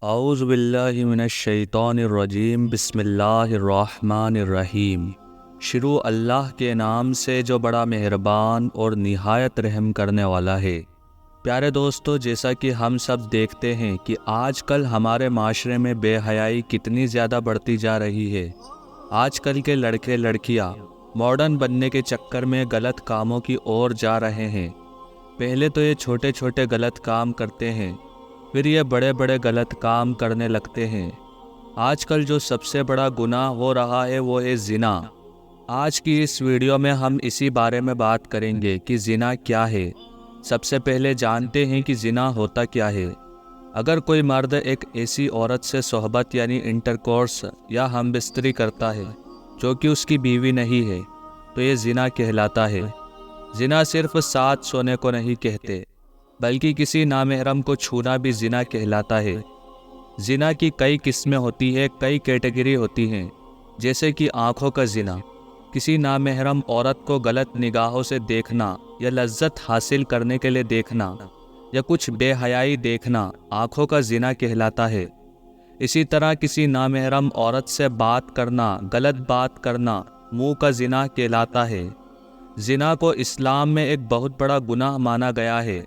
اعوذ باللہ من الشیطان الرجیم بسم اللہ الرحمن الرحیم۔ شروع اللہ کے نام سے جو بڑا مہربان اور نہایت رحم کرنے والا ہے۔ پیارے دوستو، جیسا کہ ہم سب دیکھتے ہیں کہ آج کل ہمارے معاشرے میں بے حیائی کتنی زیادہ بڑھتی جا رہی ہے۔ آج کل کے لڑکے لڑکیاں ماڈرن بننے کے چکر میں غلط کاموں کی اور جا رہے ہیں۔ پہلے تو یہ چھوٹے چھوٹے غلط کام کرتے ہیں، پھر یہ بڑے بڑے غلط کام کرنے لگتے ہیں۔ آج کل جو سب سے بڑا گناہ ہو رہا ہے وہ ہے زنا۔ آج کی اس ویڈیو میں ہم اسی بارے میں بات کریں گے کہ زنا کیا ہے۔ سب سے پہلے جانتے ہیں کہ زنا ہوتا کیا ہے۔ اگر کوئی مرد ایک ایسی عورت سے صحبت یعنی انٹرکورس یا ہم بستری کرتا ہے جو کہ اس کی بیوی نہیں ہے تو یہ زنا کہلاتا ہے۔ زنا صرف ساتھ سونے کو نہیں کہتے، بلکہ کسی نامحرم کو چھونا بھی زنا کہلاتا ہے۔ زنا کی کئی قسمیں ہوتی ہیں، کئی کیٹیگری ہوتی ہیں، جیسے کہ آنکھوں کا زنا، کسی نامحرم عورت کو غلط نگاہوں سے دیکھنا یا لذت حاصل کرنے کے لیے دیکھنا یا کچھ بے حیائی دیکھنا آنکھوں کا زنا کہلاتا ہے۔ اسی طرح کسی نامحرم عورت سے بات کرنا، غلط بات کرنا منہ کا زنا کہلاتا ہے۔ زنا کو اسلام میں ایک بہت بڑا گناہ مانا گیا ہے،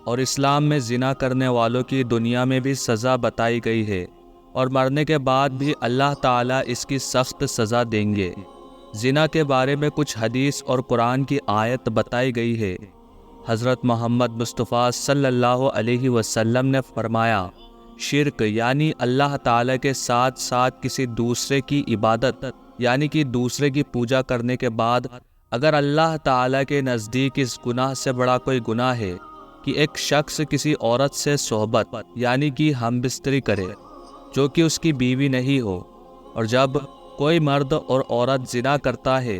اور اسلام میں زنا کرنے والوں کی دنیا میں بھی سزا بتائی گئی ہے، اور مرنے کے بعد بھی اللہ تعالیٰ اس کی سخت سزا دیں گے۔ زنا کے بارے میں کچھ حدیث اور قرآن کی آیت بتائی گئی ہے۔ حضرت محمد مصطفیٰ صلی اللہ علیہ وسلم نے فرمایا، شرک یعنی اللہ تعالیٰ کے ساتھ ساتھ کسی دوسرے کی عبادت یعنی کہ دوسرے کی پوجا کرنے کے بعد اگر اللہ تعالیٰ کے نزدیک اس گناہ سے بڑا کوئی گناہ ہے کہ ایک شخص کسی عورت سے صحبت یعنی کہ ہم بستری کرے جو کہ اس کی بیوی نہیں ہو، اور جب کوئی مرد اور عورت زنا کرتا ہے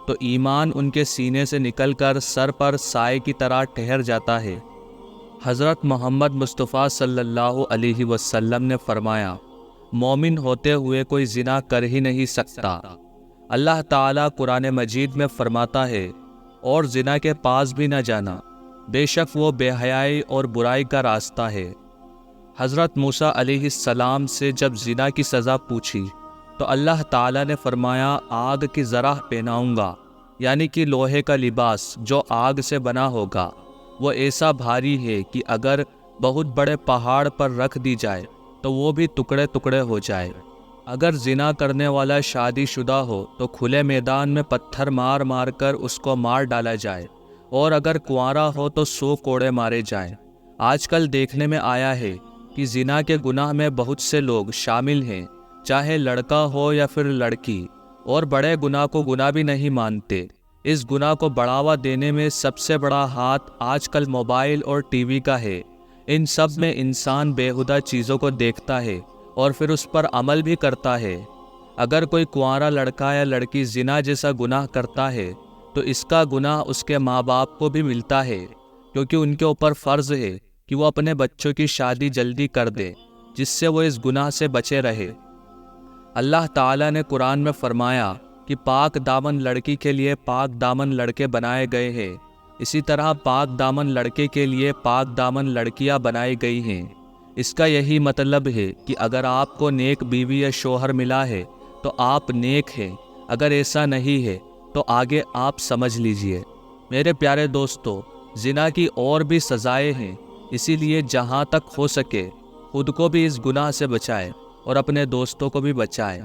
تو ایمان ان کے سینے سے نکل کر سر پر سائے کی طرح ٹھہر جاتا ہے۔ حضرت محمد مصطفیٰ صلی اللہ علیہ وسلم نے فرمایا، مومن ہوتے ہوئے کوئی زنا کر ہی نہیں سکتا۔ اللہ تعالیٰ قرآن مجید میں فرماتا ہے، اور زنا کے پاس بھی نہ جانا، بے شک وہ بے حیائی اور برائی کا راستہ ہے۔ حضرت موسیٰ علیہ السلام سے جب زنا کی سزا پوچھی تو اللہ تعالیٰ نے فرمایا، آگ کی ذرہ پہناؤں گا، یعنی کہ لوہے کا لباس جو آگ سے بنا ہوگا، وہ ایسا بھاری ہے کہ اگر بہت بڑے پہاڑ پر رکھ دی جائے تو وہ بھی ٹکڑے ٹکڑے ہو جائے۔ اگر زنا کرنے والا شادی شدہ ہو تو کھلے میدان میں پتھر مار مار کر اس کو مار ڈالا جائے، اور اگر کنوارا ہو تو 100 کوڑے مارے جائیں۔ آج کل دیکھنے میں آیا ہے کہ زنا کے گناہ میں بہت سے لوگ شامل ہیں، چاہے لڑکا ہو یا پھر لڑکی، اور بڑے گناہ کو گناہ بھی نہیں مانتے۔ اس گناہ کو بڑھاوا دینے میں سب سے بڑا ہاتھ آج کل موبائل اور ٹی وی کا ہے۔ ان سب میں انسان بیہودہ چیزوں کو دیکھتا ہے اور پھر اس پر عمل بھی کرتا ہے۔ اگر کوئی کنوارا لڑکا یا لڑکی زنا جیسا گناہ کرتا ہے تو اس کا گناہ اس کے ماں باپ کو بھی ملتا ہے، کیونکہ ان کے اوپر فرض ہے کہ وہ اپنے بچوں کی شادی جلدی کر دے جس سے وہ اس گناہ سے بچے رہے۔ اللہ تعالیٰ نے قرآن میں فرمایا کہ پاک دامن لڑکی کے لیے پاک دامن لڑکے بنائے گئے ہیں، اسی طرح پاک دامن لڑکے کے لیے پاک دامن لڑکیاں بنائی گئی ہیں۔ اس کا یہی مطلب ہے کہ اگر آپ کو نیک بیوی یا شوہر ملا ہے تو آپ نیک ہیں، اگر ایسا نہیں ہے تو آگے آپ سمجھ لیجئے۔ میرے پیارے دوستو، زنا کی اور بھی سزائیں ہیں، اسی لیے جہاں تک ہو سکے خود کو بھی اس گناہ سے بچائے اور اپنے دوستوں کو بھی بچائے۔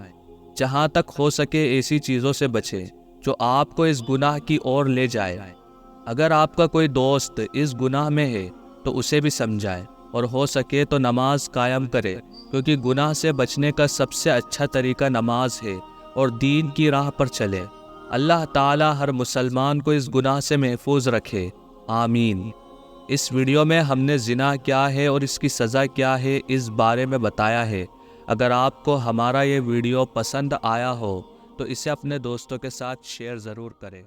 جہاں تک ہو سکے ایسی چیزوں سے بچے جو آپ کو اس گناہ کی اور لے جائے۔ اگر آپ کا کوئی دوست اس گناہ میں ہے تو اسے بھی سمجھائے، اور ہو سکے تو نماز قائم کرے، کیونکہ گناہ سے بچنے کا سب سے اچھا طریقہ نماز ہے، اور دین کی راہ پر چلے۔ اللہ تعالیٰ ہر مسلمان کو اس گناہ سے محفوظ رکھے، آمین۔ اس ویڈیو میں ہم نے زنا کیا ہے اور اس کی سزا کیا ہے اس بارے میں بتایا ہے۔ اگر آپ کو ہمارا یہ ویڈیو پسند آیا ہو تو اسے اپنے دوستوں کے ساتھ شیئر ضرور کریں۔